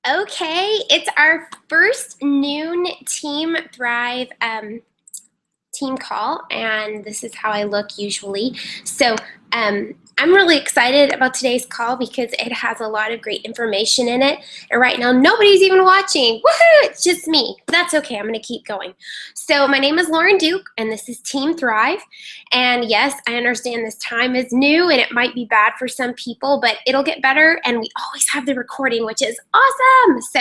Okay, it's our first noon Team Thrive team call, and this is how I look usually. So I'm really excited about today's call because it has a lot of great information in it. And right now, nobody's even watching. Woohoo! It's just me. That's okay. I'm going to keep going. So my name is Lauren Duke, and this is Team Thrive. And yes, I understand this time is new, and it might be bad for some people, but it'll get better. And we always have the recording, which is awesome. So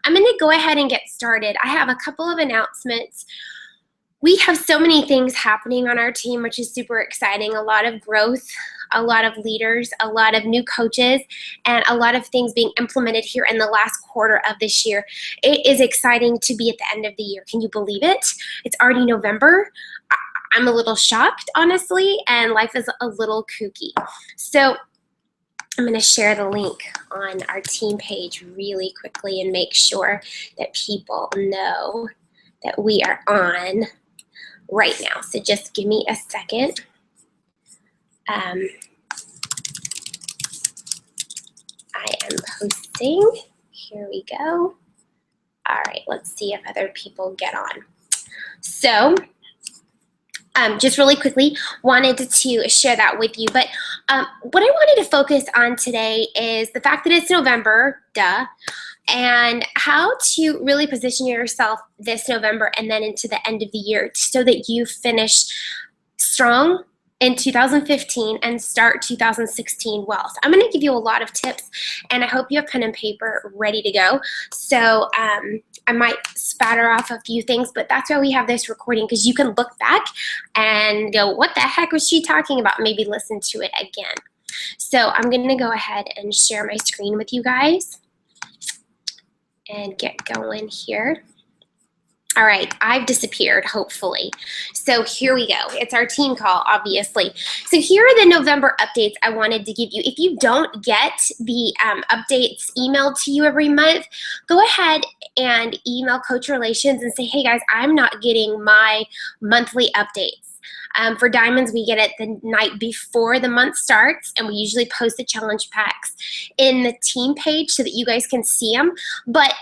I'm going to go ahead and get started. I have a couple of announcements. We have so many things happening on our team, which is super exciting. A lot of growth, a lot of leaders, a lot of new coaches, and a lot of things being implemented here in the last quarter of this year. It is exciting to be at the end of the year. Can you believe it? It's already November. I'm a little shocked, honestly, and life is a little kooky. So I'm going to share the link on our team page really quickly and make sure that people know that we are on right now. So just give me a second. I am posting. Here we go. All right, let's see if other people get on. So just really quickly, wanted to share that with you. But what I wanted to focus on today is the fact that it's November, and how to really position yourself this November and then into the end of the year so that you finish strong in 2015 and start 2016 well. So I'm going to give you a lot of tips, and I hope you have pen and paper ready to go. So I might spatter off a few things, but that's why we have this recording, because you can look back and go, what the heck was she talking about? Maybe listen to it again. So I'm going to go ahead and share my screen with you guys and get going here. All right, I've disappeared, hopefully. So here we go. It's our team call, obviously. So here are the November updates I wanted to give you. If you don't get the updates emailed to you every month, go ahead and email Coach Relations and say, hey guys, I'm not getting my monthly updates. For Diamonds, we get it the night before the month starts, and we usually post the challenge packs in the team page so that you guys can see them. But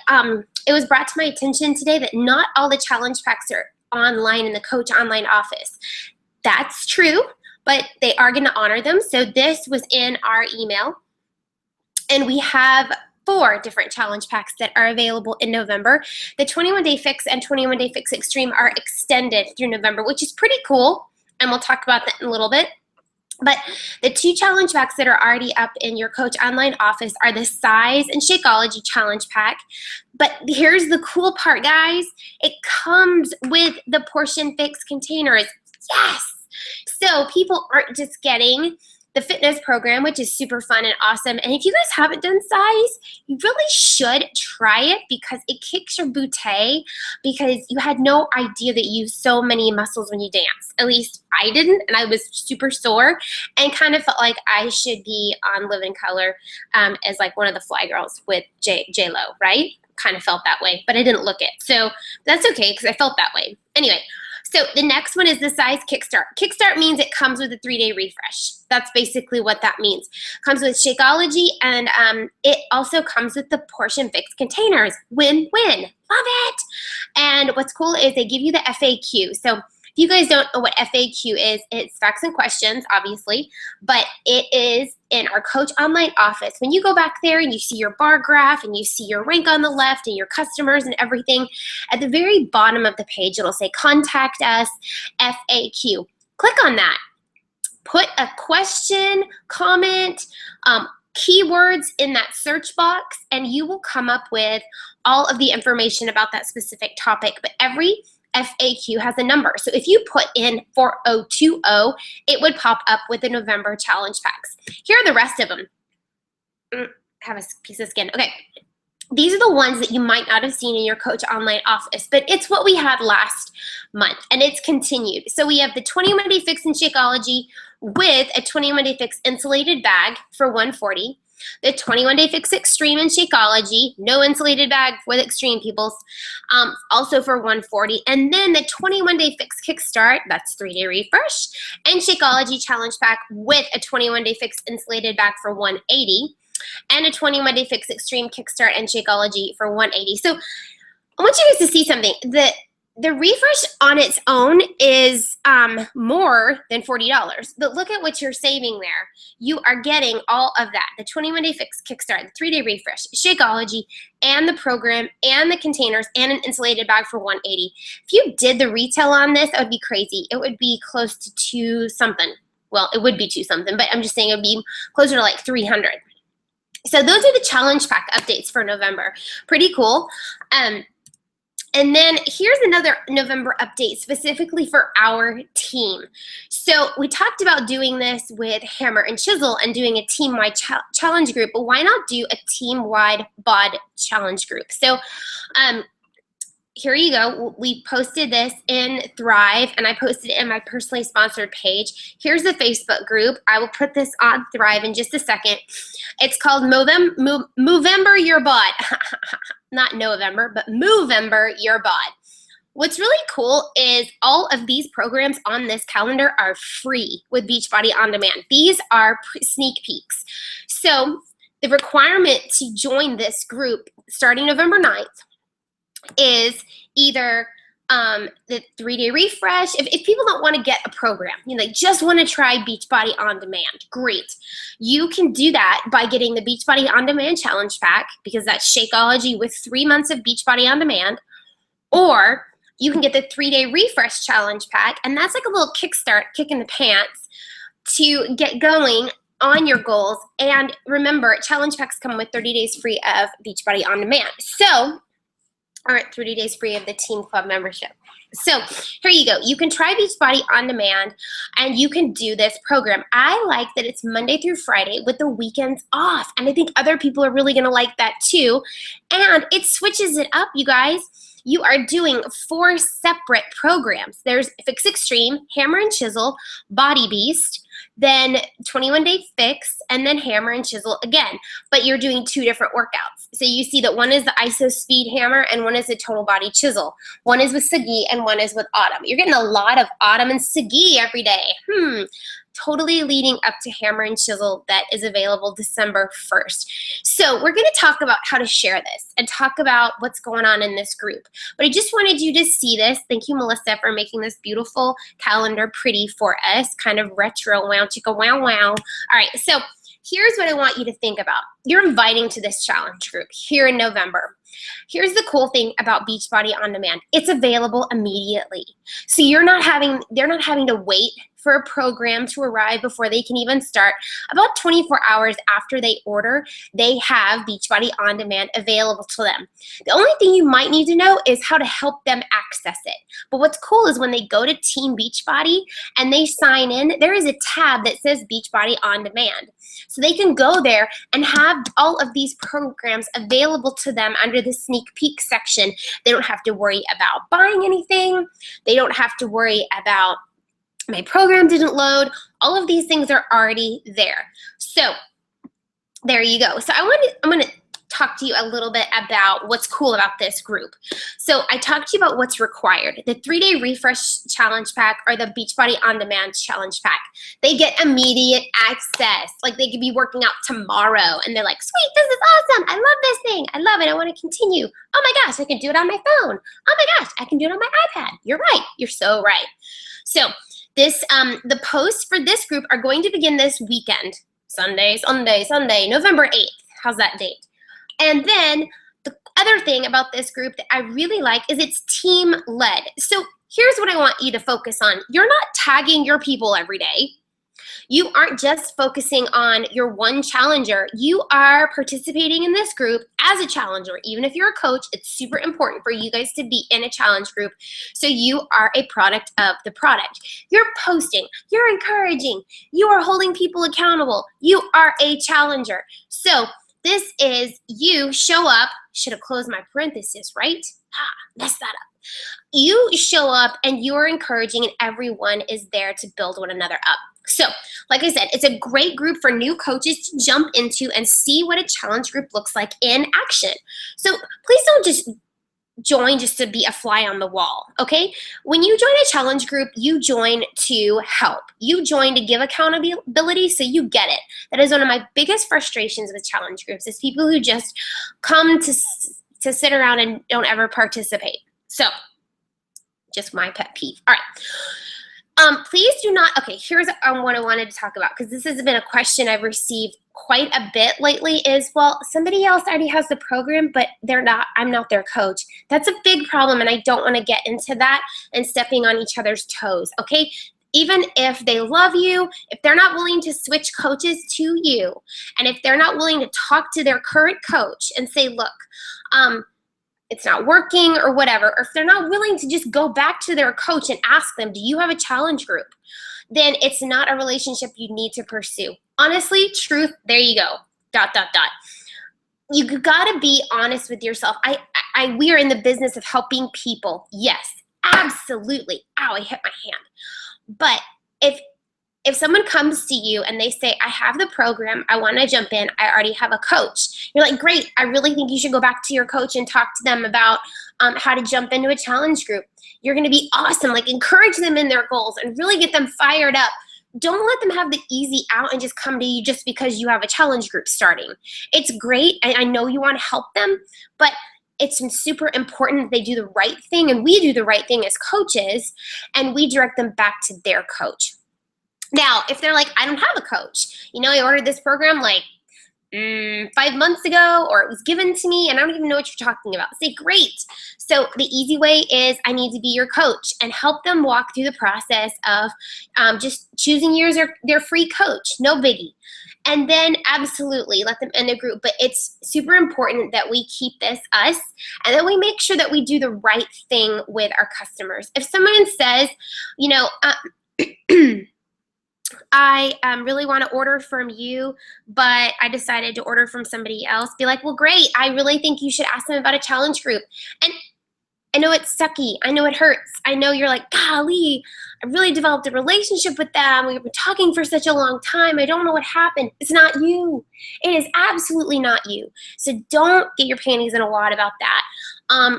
it was brought to my attention today that not all the challenge packs are online in the Coach Online office. That's true, but they are going to honor them. So this was in our email, and we have 4 different challenge packs that are available in November. The 21-Day Fix and 21-Day Fix Extreme are extended through November, which is pretty cool, and we'll talk about that in a little bit. But the 2 challenge packs that are already up in your Coach Online office are the Size and Shakeology Challenge Pack. But here's the cool part, guys. It comes with the Portion Fix containers. Yes! So people aren't just getting the fitness program, which is super fun and awesome. And if you guys haven't done Size, you really should try it, because it kicks your butte, because you had no idea that you use so many muscles when you dance. At least I didn't, and I was super sore and kind of felt like I should be on Live in Color as like one of the fly girls with J-Lo, right? Kind of felt that way, but I didn't look it. So that's okay, because I felt that way. Anyway. So the next one is the Size Kickstart. Kickstart means it comes with a 3-day refresh. That's basically what that means. It comes with Shakeology, and it also comes with the Portion Fix containers. Win-win. Love it. And what's cool is they give you the FAQ. So if you guys don't know what FAQ is, it's facts and questions, obviously, but it is in our Coach Online office. When you go back there and you see your bar graph and you see your rank on the left and your customers and everything, at the very bottom of the page, it'll say Contact Us FAQ. Click on that. Put a question, comment, keywords in that search box, and you will come up with all of the information about that specific topic. But every FAQ has a number. So if you put in 4020, it would pop up with the November challenge packs. Here are the rest of them. Have a piece of skin. Okay. These are the ones that you might not have seen in your Coach Online office, but it's what we had last month, and it's continued. So we have the 21-Day Fix and Shakeology with a 21-Day Fix insulated bag for $140. The 21-Day Fix Extreme and Shakeology, no insulated bag with Extreme, peoples, also for $140. And then the 21-Day Fix Kickstart, that's 3-day refresh, and Shakeology Challenge Pack with a 21-Day Fix insulated bag for $180. and a 21-day Fix Extreme Kickstart and Shakeology for $180. So I want you guys to see something. The refresh on its own is more than $40, but look at what you're saving there. You are getting all of that, the 21-day Fix Kickstart, the 3-day refresh, Shakeology, and the program, and the containers, and an insulated bag for $180. If you did the retail on this, that would be crazy. It would be close to two something. Well, it would be two something, but I'm just saying it would be closer to like 300. So those are the challenge pack updates for November. Pretty cool. And then here's another November update specifically for our team. So we talked about doing this with Hammer and Chisel and doing a team-wide challenge group, but why not do a team-wide BOD challenge group? So here you go. We posted this in Thrive, and I posted it in my personally sponsored page. Here's the Facebook group. I will put this on Thrive in just a second. It's called Movember Your Bod. Not November, but Movember Your Bod. What's really cool is all of these programs on this calendar are free with Beachbody On Demand. These are sneak peeks. So the requirement to join this group starting November 9th is either the 3-day refresh. If people don't want to get a program, they just want to try Beachbody On Demand, great. You can do that by getting the Beachbody On Demand Challenge Pack, because that's Shakeology with 3 months of Beachbody On Demand, or you can get the 3-day refresh challenge pack, and that's like a little kickstart, kick in the pants to get going on your goals. And remember, challenge packs come with 30 days free of Beachbody On Demand. So, or 30 days free of the Team Club membership. So here you go. You can try Beachbody On Demand, and you can do this program. I like that it's Monday through Friday with the weekends off, and I think other people are really going to like that too. And it switches it up, you guys. You are doing 4 separate programs. There's Fix Extreme, Hammer and Chisel, Body Beast, then 21-day Fix, and then Hammer and Chisel again. But you're doing 2 different workouts. So you see that one is the ISO Speed Hammer and one is the Total Body Chisel. One is with Sagi and one is with Autumn. You're getting a lot of Autumn and Sagi every day. Totally leading up to Hammer and Chisel that is available December 1st. So we're going to talk about how to share this and talk about what's going on in this group. But I just wanted you to see this. Thank you, Melissa, for making this beautiful calendar pretty for us, kind of retro, wow, chicka, wow, wow. All right, so here's what I want you to think about. You're inviting to this challenge group here in November. Here's the cool thing about Beachbody On Demand. It's available immediately. So they're not having to wait for a program to arrive before they can even start. About 24 hours after they order, they have Beachbody On Demand available to them. The only thing you might need to know is how to help them access it. But what's cool is when they go to Team Beachbody and they sign in, there is a tab that says Beachbody On Demand. So they can go there and have all of these programs available to them under the sneak peek section. They don't have to worry about buying anything. They don't have to worry about my program didn't load. All of these things are already there. So there you go. So I'm going to talk to you a little bit about what's cool about this group. So I talked to you about what's required. The 3-day refresh challenge pack or the Beachbody On Demand challenge pack. They get immediate access. Like they could be working out tomorrow and they're like, sweet, this is awesome. I love this thing. I love it. I want to continue. Oh my gosh, I can do it on my phone. Oh my gosh, I can do it on my iPad. You're right. You're so right. So this, the posts for this group are going to begin this weekend. Sunday, November 8th. How's that date? And then the other thing about this group that I really like is it's team-led. So here's what I want you to focus on. You're not tagging your people every day. You aren't just focusing on your one challenger. You are participating in this group as a challenger. Even if you're a coach, it's super important for you guys to be in a challenge group so you are a product of the product. You're posting, you're encouraging, you are holding people accountable. You are a challenger. So this is you show up. Should have closed my parenthesis, right? Messed that up. You show up and you're encouraging and everyone is there to build one another up. So, like I said, it's a great group for new coaches to jump into and see what a challenge group looks like in action. So please don't just join just to be a fly on the wall, okay? When you join a challenge group, you join to help. You join to give accountability, so you get it. That is one of my biggest frustrations with challenge groups, is people who just come to sit around and don't ever participate. So, just my pet peeve. All right. Please do not, okay, here's what I wanted to talk about, because this has been a question I've received quite a bit lately is, well, somebody else already has the program, but I'm not their coach. That's a big problem, and I don't want to get into that and stepping on each other's toes, okay? Even if they love you, if they're not willing to switch coaches to you, and if they're not willing to talk to their current coach and say, look, it's not working or whatever, or if they're not willing to just go back to their coach and ask them, do you have a challenge group? Then it's not a relationship you need to pursue. Honestly, truth, there you go, ... You gotta be honest with yourself. We are in the business of helping people. Yes, absolutely. Ow, I hit my hand. But if someone comes to you and they say, I have the program, I want to jump in, I already have a coach. You're like, great, I really think you should go back to your coach and talk to them about how to jump into a challenge group. You're going to be awesome. Like, encourage them in their goals and really get them fired up. Don't let them have the easy out and just come to you just because you have a challenge group starting. It's great. I know you want to help them, but it's super important that they do the right thing, and we do the right thing as coaches, and we direct them back to their coach. Now, if they're like, I don't have a coach, I ordered this program like 5 months ago, or it was given to me and I don't even know what you're talking about. Say, great. So the easy way is I need to be your coach and help them walk through the process of just choosing you as their free coach. No biggie. And then absolutely let them in the group. But it's super important that we keep this us, and that we make sure that we do the right thing with our customers. If someone says, I really want to order from you, but I decided to order from somebody else, be like, well, great. I really think you should ask them about a challenge group. And I know it's sucky. I know it hurts. I know you're like, golly, I really developed a relationship with them. We've been talking for such a long time. I don't know what happened. It's not you. It is absolutely not you. So don't get your panties in a wad about that.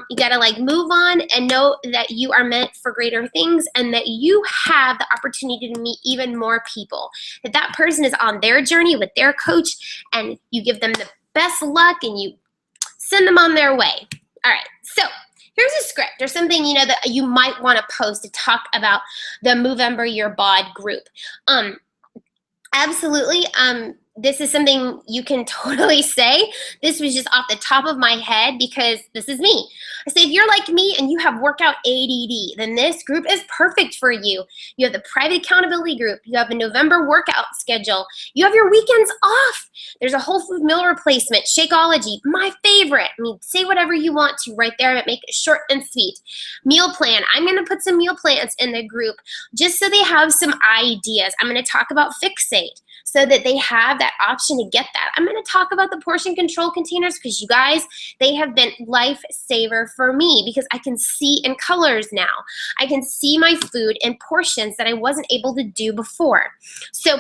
You gotta move on and know that you are meant for greater things, and that you have the opportunity to meet even more people. That person is on their journey with their coach, and you give them the best luck and you send them on their way. All right, so here's a script or something that you might want to post to talk about the Movember Your Bod group. Absolutely. This is something you can totally say. This was just off the top of my head because this is me. I say, if you're like me and you have workout ADD, then this group is perfect for you. You have the private accountability group. You have a November workout schedule. You have your weekends off. There's a whole food meal replacement, Shakeology, my favorite. Say whatever you want to right there, but make it short and sweet. Meal plan. I'm going to put some meal plans in the group just so they have some ideas. I'm going to talk about Fixate, so that they have that option to get that. I'm going to talk about the portion control containers because you guys, they have been lifesaver for me because I can see in colors now. I can see my food in portions that I wasn't able to do before. So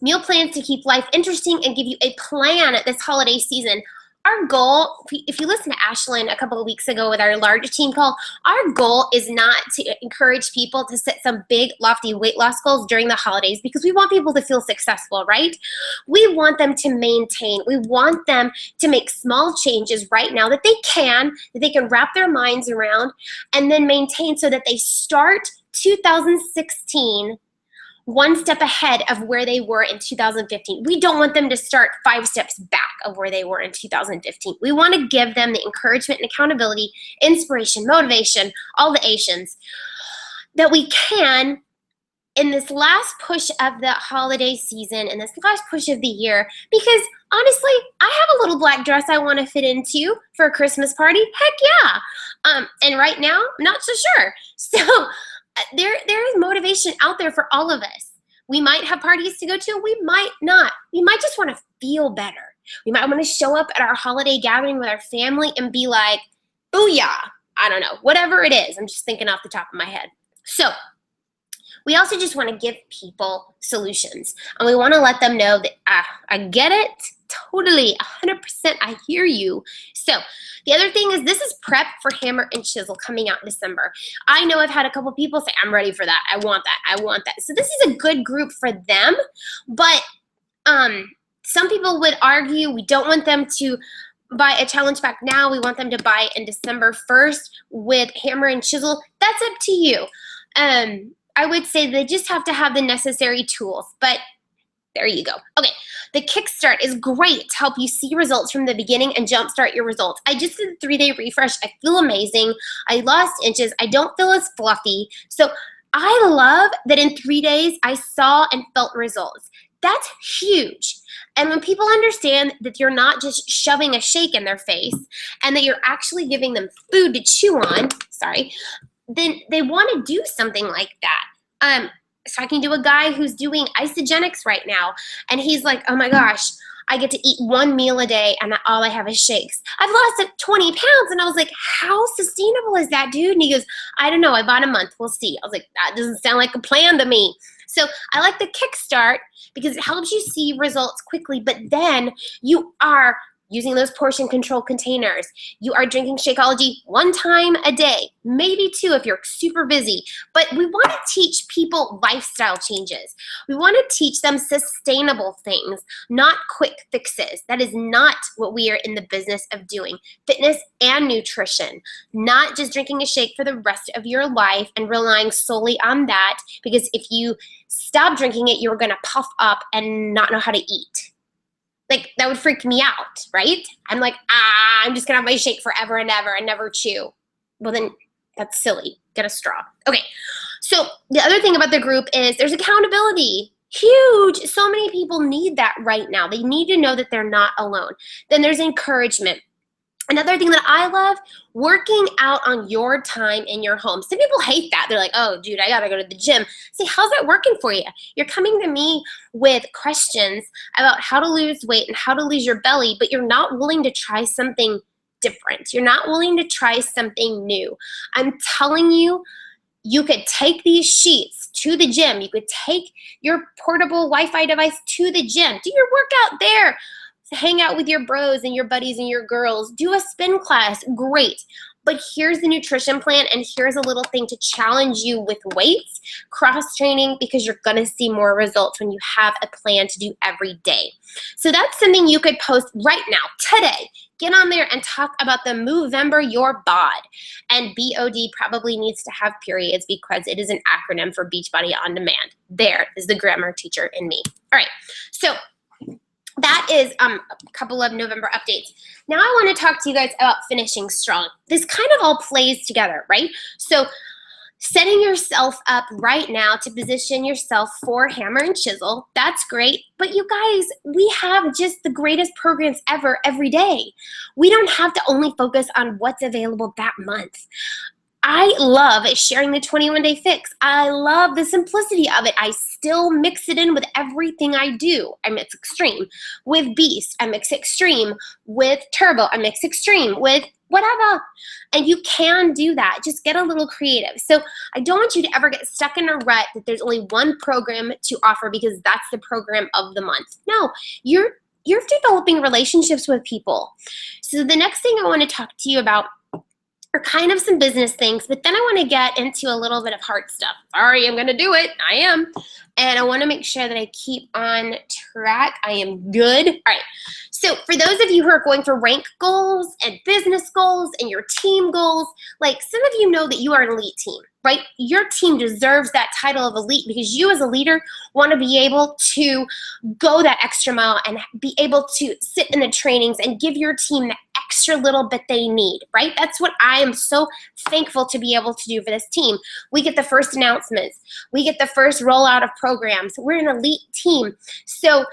meal plans to keep life interesting and give you a plan this holiday season. Our goal, if you listen to Ashlyn a couple of weeks ago with our large team call, our goal is not to encourage people to set some big, lofty weight loss goals during the holidays because we want people to feel successful, right? We want them to maintain. We want them to make small changes right now that they can wrap their minds around and then maintain so that they start 2016 one step ahead of where they were in 2015. We don't want them to start 5 steps back of where they were in 2015. We want to give them the encouragement and accountability, inspiration, motivation, all the Asians that we can in this last push of the holiday season, in this last push of the year, because honestly, I have a little black dress I want to fit into for a Christmas party. Heck yeah. And right now, I'm not so sure. So there is motivation out there for all of us. We might have parties to go to. We might not. We might just want to feel better. We might want to show up at our holiday gathering with our family and be like, booyah. I don't know, whatever it is. I'm just thinking off the top of my head. So We also just want to give people solutions, and we want to let them know that I get it, totally, 100%, I hear you. So the other thing is this is prep for Hammer and Chisel coming out in December. I know I've had a couple people say, I'm ready for that, I want that, I want that. So this is a good group for them, but some people would argue we don't want them to buy a challenge pack now. We want them to buy it in December 1st with Hammer and Chisel. That's up to you. I would say they just have to have the necessary tools, but there you go. Okay, the Kickstart is great to help you see results from the beginning and jumpstart your results. I just did a 3-day refresh. I feel amazing. I lost inches. I don't feel as fluffy. So I love that in 3 days I saw and felt results. That's huge. And when people understand that you're not just shoving a shake in their face and that you're actually giving them food to chew on, then they want to do something like that. So I can do a guy who's doing Isagenix right now, and he's like, oh my gosh, I get to eat 1 meal a day and all I have is shakes. I've lost 20 pounds. And I was like, how sustainable is that, dude? And he goes, I don't know, about a month, we'll see. I was like, that doesn't sound like a plan to me. So I like the Kickstart because it helps you see results quickly, but then you are using those portion control containers. You are drinking Shakeology 1 time a day, maybe 2 if you're super busy. But we want to teach people lifestyle changes. We want to teach them sustainable things, not quick fixes. That is not what we are in the business of doing. Fitness and nutrition, not just drinking a shake for the rest of your life and relying solely on that, because if you stop drinking it, you're going to puff up and not know how to eat. Like, that would freak me out, right? I'm like, I'm just gonna have my shake forever and ever and never chew. Well, then that's silly. Get a straw. Okay, so the other thing about the group is there's accountability. Huge. So many people need that right now. They need to know that they're not alone. Then there's encouragement. Another thing that I love, working out on your time in your home. Some people hate that. They're like, oh, dude, I gotta go to the gym. See, how's that working for you? You're coming to me with questions about how to lose weight and how to lose your belly, but you're not willing to try something different. You're not willing to try something new. I'm telling you, you could take these sheets to the gym. You could take your portable Wi-Fi device to the gym. Do your workout there. Hang out with your bros and your buddies and your girls. Do a spin class. Great. But here's the nutrition plan, and here's a little thing to challenge you with weights, cross-training, because you're going to see more results when you have a plan to do every day. So that's something you could post right now, today. Get on there and talk about the Movember Your Bod. And BOD probably needs to have periods because it is an acronym for Beachbody On Demand. There is the grammar teacher in me. All right. So that is a couple of November updates. Now I want to talk to you guys about finishing strong. This kind of all plays together, right? So setting yourself up right now to position yourself for Hammer and Chisel, that's great. But you guys, we have just the greatest programs ever every day. We don't have to only focus on what's available that month. I love sharing the 21-day fix. I love the simplicity of it. I still mix it in with everything I do. I mix extreme with beast. I mix extreme with turbo. I mix extreme with whatever. And you can do that. Just get a little creative. So I don't want you to ever get stuck in a rut that there's only one program to offer because that's the program of the month. No, you're developing relationships with people. So the next thing I want to talk to you about are kind of some business things, but then I want to get into a little bit of heart stuff. Sorry, I'm going to do it. I am. And I want to make sure that I keep on track. I am good. All right. So for those of you who are going for rank goals and business goals and your team goals, like some of you know that you are an elite team, right? Your team deserves that title of elite because you as a leader want to be able to go that extra mile and be able to sit in the trainings and give your team the extra little bit they need, right? That's what I am so thankful to be able to do for this team. We get the first announcements. We get the first rollout of programs. We're an elite team. So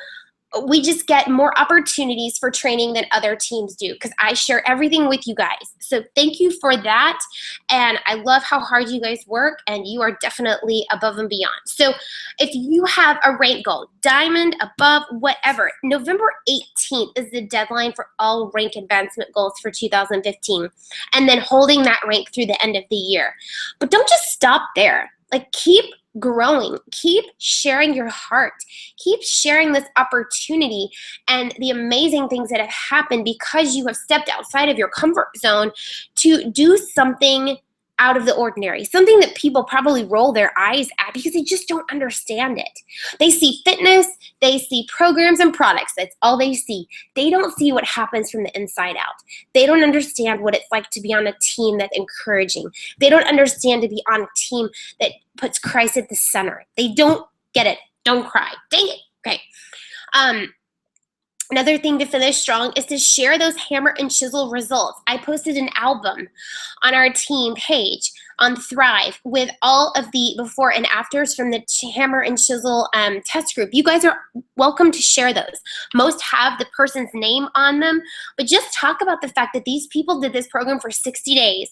we just get more opportunities for training than other teams do because I share everything with you guys. So thank you for that. And I love how hard you guys work, and you are definitely above and beyond. So if you have a rank goal, diamond, above, whatever, November 18th is the deadline for all rank advancement goals for 2015, and then holding that rank through the end of the year. But don't just stop there. Like, keep growing. Keep sharing your heart. Keep sharing this opportunity and the amazing things that have happened because you have stepped outside of your comfort zone to do something out of the ordinary, something that people probably roll their eyes at because they just don't understand it. They see fitness, they see programs and products. That's all they see. They don't see what happens from the inside out. They don't understand what it's like to be on a team that's encouraging. They don't understand to be on a team that puts Christ at the center. They don't get it. Don't cry. Dang it. Okay. Another thing to finish strong is to share those hammer and chisel results. I posted an album on our team page on Thrive with all of the before and afters from the hammer and chisel test group. You guys are welcome to share those. Most have the person's name on them, but just talk about the fact that these people did this program for 60 days.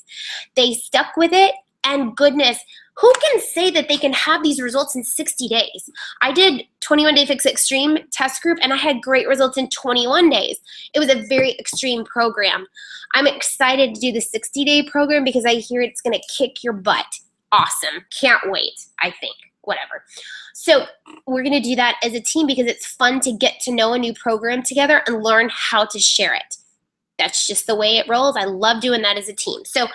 They stuck with it, and goodness, who can say that they can have these results in 60 days? I did 21 Day Fix Extreme test group and I had great results in 21 days. It was a very extreme program. I'm excited to do the 60-day program because I hear it's gonna kick your butt. Awesome, can't wait, I think, whatever. So we're gonna do that as a team because it's fun to get to know a new program together and learn how to share it. That's just the way it rolls. I love doing that as a team. So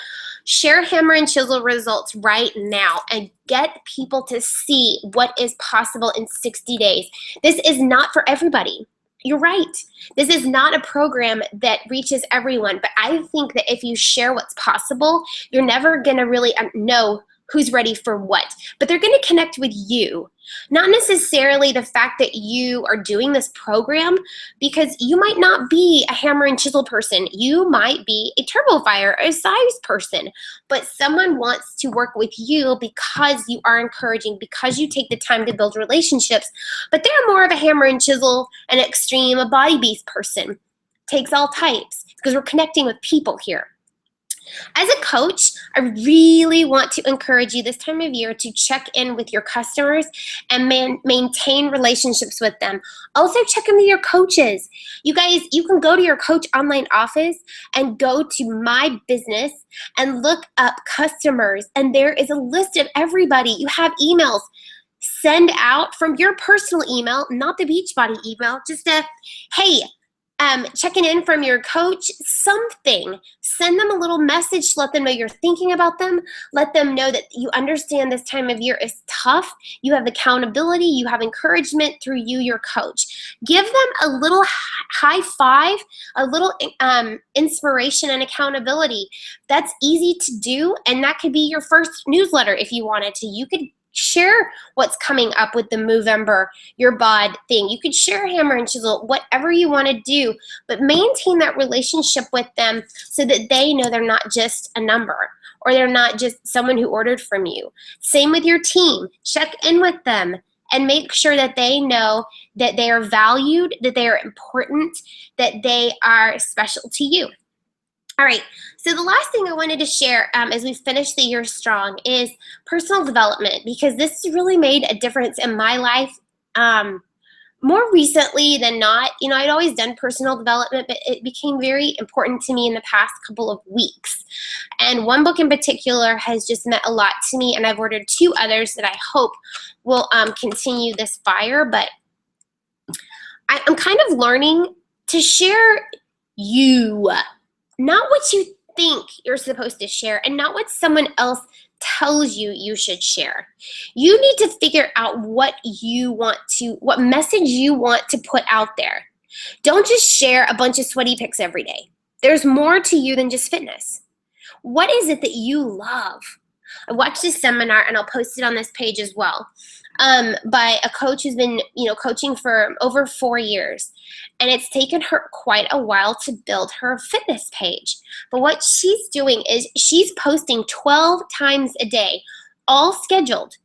share hammer and chisel results right now and get people to see what is possible in 60 days. This is not for everybody. You're right. This is not a program that reaches everyone, but I think that if you share what's possible, you're never going to really know who's ready for what, but they're going to connect with you. Not necessarily the fact that you are doing this program, because you might not be a hammer and chisel person. You might be a TurboFire or a size person, but someone wants to work with you because you are encouraging, because you take the time to build relationships, but they're more of a hammer and chisel, an extreme, a body beast person. Takes all types because we're connecting with people here. As a coach, I really want to encourage you this time of year to check in with your customers and maintain relationships with them. Also check in with your coaches. You guys, you can go to your coach online office and go to My Business and look up customers, and there is a list of everybody. You have emails. Send out from your personal email, not the Beachbody email, just a, hey, checking in from your coach, something. Send them a little message to let them know you're thinking about them. Let them know that you understand this time of year is tough. You have accountability. You have encouragement through you, your coach. Give them a little high five, a little inspiration and accountability. That's easy to do, and that could be your first newsletter if you wanted to. You could share what's coming up with the Movember, your bod thing. You could share hammer and chisel, whatever you want to do, but maintain that relationship with them so that they know they're not just a number or they're not just someone who ordered from you. Same with your team. Check in with them and make sure that they know that they are valued, that they are important, that they are special to you. All right, so the last thing I wanted to share as we finish the year strong is personal development, because this has really made a difference in my life more recently than not. You know, I'd always done personal development, but it became very important to me in the past couple of weeks. And one book in particular has just meant a lot to me, and I've ordered 2 others that I hope will continue this fire. But I'm kind of learning to share you. Not what you think you're supposed to share and not what someone else tells you you should share. You need to figure out what message you want to put out there. Don't just share a bunch of sweaty pics every day. There's more to you than just fitness. What is it that you love? I watched this seminar, and I'll post it on this page as well, by a coach who's been, coaching for over 4 years. And it's taken her quite a while to build her fitness page. But what she's doing is she's posting 12 times a day, all scheduled.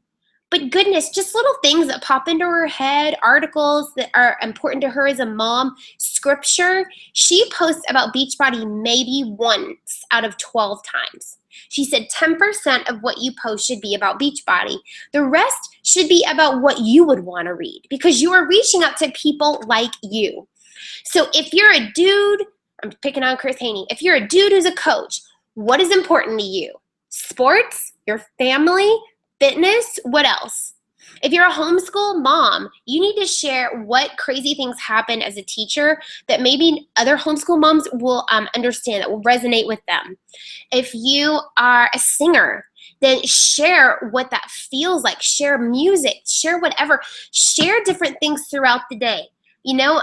But goodness, just little things that pop into her head, articles that are important to her as a mom, scripture. She posts about Beachbody maybe once out of 12 times. She said 10% of what you post should be about Beachbody. The rest should be about what you would want to read, because you are reaching out to people like you. So if you're a dude, I'm picking on Chris Haney, if you're a dude who's a coach, what is important to you? Sports, your family, fitness. What else? If you're a homeschool mom, you need to share what crazy things happen as a teacher that maybe other homeschool moms will understand, that will resonate with them. If you are a singer, then share what that feels like. Share music, share whatever. Share different things throughout the day. You know,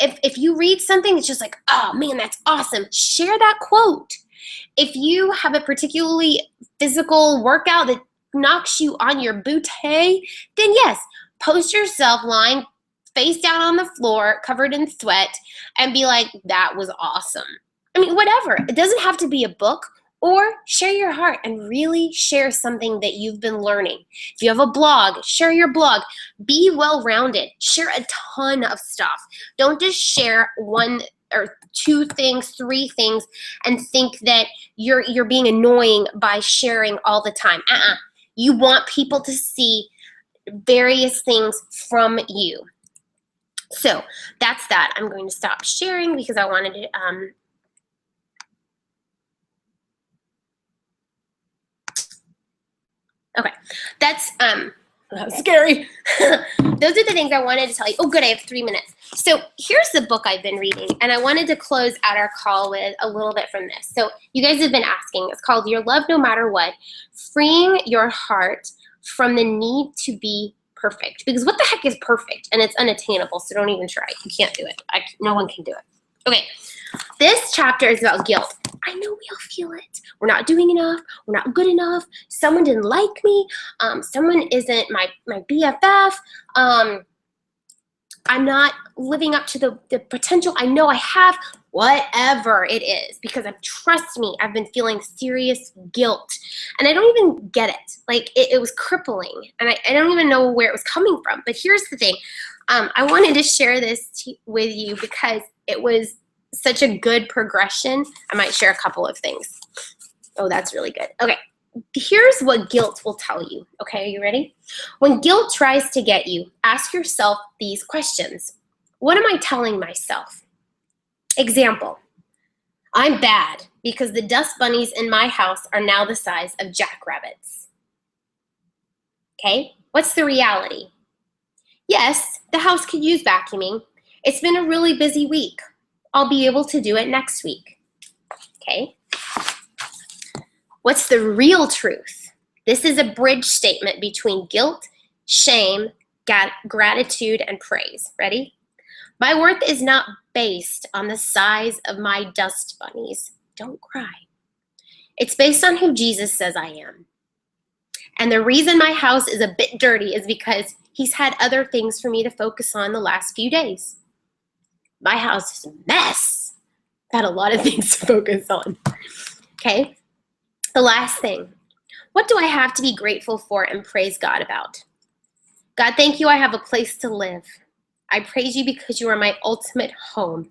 if you read something that's just like, oh man, that's awesome, share that quote. If you have a particularly physical workout that knocks you on your bootay, then yes, post yourself lying face down on the floor, covered in sweat, and be like, that was awesome. I mean, whatever. It doesn't have to be a book, or share your heart and really share something that you've been learning. If you have a blog, share your blog. Be well-rounded. Share a ton of stuff. Don't just share one or two things, three things, and think that you're being annoying by sharing all the time. You want people to see various things from you. So that's that. I'm going to stop sharing because I wanted to okay, that's scary. Those are the things I wanted to tell you. Oh, good, I have 3 minutes. So here's the book I've been reading, and I wanted to close out our call with a little bit from this. So you guys have been asking. It's called Your Love No Matter What, Freeing Your Heart from the Need to Be Perfect. Because what the heck is perfect? And it's unattainable, so don't even try. You can't do it. No one can do it. Okay, this chapter is about guilt. I know we all feel it. We're not doing enough. We're not good enough. Someone didn't like me. Someone isn't my BFF. I'm not living up to the potential I know I have. Whatever it is, because trust me, I've been feeling serious guilt, and I don't even get it. Like it was crippling, and I don't even know where it was coming from. But here's the thing. I wanted to share this with you because it was such a good progression. I might share a couple of things. Oh, that's really good. Okay, here's what guilt will tell you. Okay, are you ready? When guilt tries to get you, ask yourself these questions. What am I telling myself? Example, I'm bad because the dust bunnies in my house are now the size of jackrabbits. Okay, what's the reality? Yes, the house could use vacuuming. It's been a really busy week. I'll be able to do it next week. Okay. What's the real truth? This is a bridge statement between guilt, shame, gratitude, and praise. Ready? My worth is not based on the size of my dust bunnies. Don't cry. It's based on who Jesus says I am. And the reason my house is a bit dirty is because he's had other things for me to focus on the last few days. My house is a mess. I've had a lot of things to focus on. Okay, the last thing. What do I have to be grateful for and praise God about? God, thank you I have a place to live. I praise you because you are my ultimate home.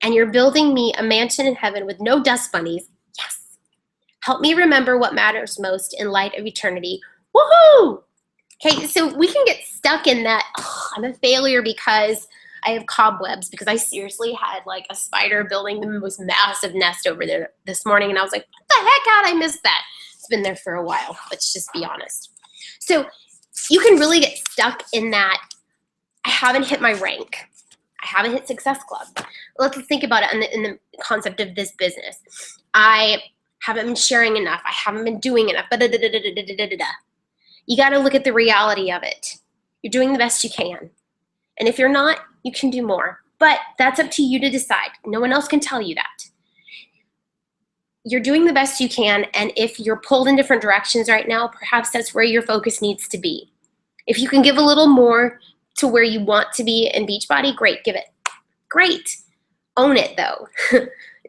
And you're building me a mansion in heaven with no dust bunnies. Yes. Help me remember what matters most in light of eternity. Woohoo! Okay, so we can get stuck in that, oh, I'm a failure because I have cobwebs, because I seriously had like a spider building the most massive nest over there this morning, and I was like, what the heck, how did I miss that? It's been there for a while, let's just be honest. So you can really get stuck in that, I haven't hit my rank. I haven't hit Success Club. Let's think about it in the concept of this business. I haven't been sharing enough. I haven't been doing enough. You got to look at the reality of it. You're doing the best you can. And if you're not, you can do more. But that's up to you to decide. No one else can tell you that. You're doing the best you can, and if you're pulled in different directions right now, perhaps that's where your focus needs to be. If you can give a little more to where you want to be in Beachbody, great, give it. Great. Own it, though.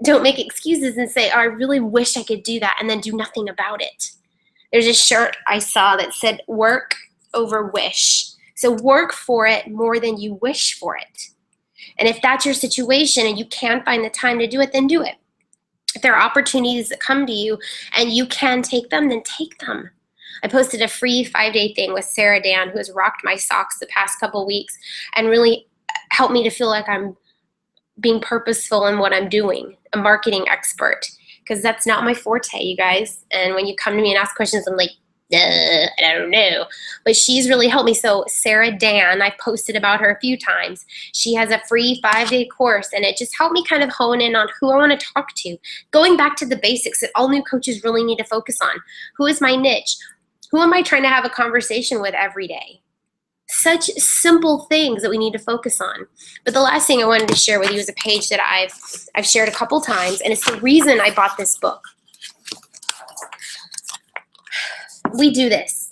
Don't make excuses and say, oh, I really wish I could do that, and then do nothing about it. There's a shirt I saw that said, work over wish. So work for it more than you wish for it. And if that's your situation and you can't find the time to do it, then do it. If there are opportunities that come to you and you can take them, then take them. I posted a free 5-day thing with Sarah Dan, who has rocked my socks the past couple weeks and really helped me to feel like I'm being purposeful in what I'm doing, a marketing expert, because that's not my forte, you guys. And when you come to me and ask questions, I'm like, I don't know. But she's really helped me. So Sarah Dan, I've posted about her a few times. She has a free 5-day course, and it just helped me kind of hone in on who I want to talk to. Going back to the basics that all new coaches really need to focus on. Who is my niche? Who am I trying to have a conversation with every day? Such simple things that we need to focus on. But the last thing I wanted to share with you is a page that I've shared a couple times, and it's the reason I bought this book. We do this.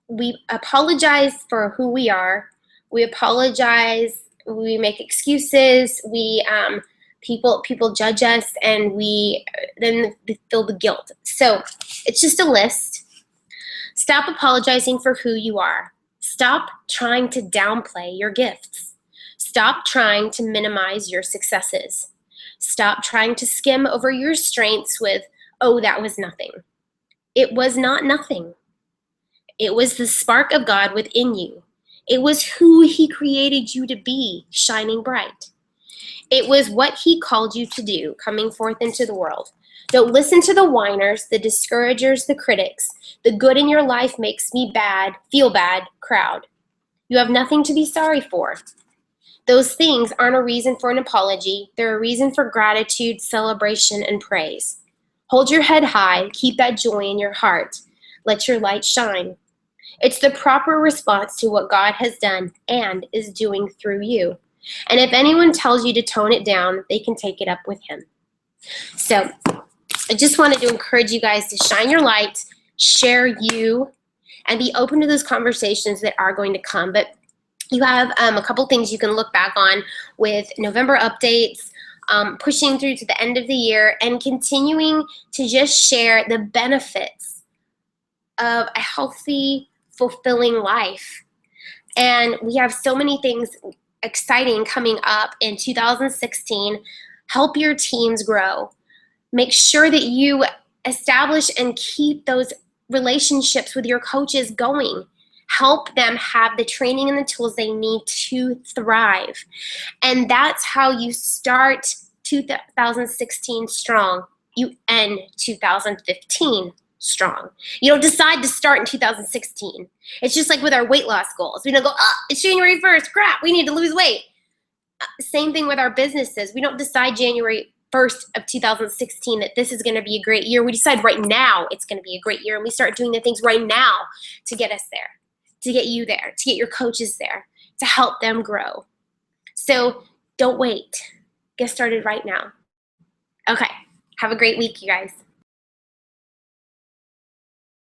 We apologize for who we are. We apologize. We make excuses. People judge us, and we then feel the guilt. So it's just a list. Stop apologizing for who you are. Stop trying to downplay your gifts. Stop trying to minimize your successes. Stop trying to skim over your strengths with, oh, that was nothing. It was not nothing. It was the spark of God within you. It was who He created you to be, shining bright. It was what He called you to do, coming forth into the world. Don't listen to the whiners, the discouragers, the critics, the good in your life makes me bad, feel bad crowd. You have nothing to be sorry for. Those things aren't a reason for an apology. They're a reason for gratitude, celebration, and praise. Hold your head high. Keep that joy in your heart. Let your light shine. It's the proper response to what God has done and is doing through you. And if anyone tells you to tone it down, they can take it up with Him. So I just wanted to encourage you guys to shine your light, share you, and be open to those conversations that are going to come. But you have a couple things you can look back on with November updates, pushing through to the end of the year, and continuing to just share the benefits of a healthy, fulfilling life. And we have so many things exciting coming up in 2016. Help your teams grow. Make sure that you establish and keep those relationships with your coaches going. Help them have the training and the tools they need to thrive. And that's how you start 2016 strong. You end 2015 strong. You don't decide to start in 2016. It's just like with our weight loss goals. We don't go, oh, it's January 1st. Crap, we need to lose weight. Same thing with our businesses. We don't decide January 1st of 2016 that this is going to be a great year. We decide right now it's going to be a great year, and we start doing the things right now to get us there, to get you there, to get your coaches there, to help them grow. So don't wait. Get started right now. Okay. Have a great week, you guys.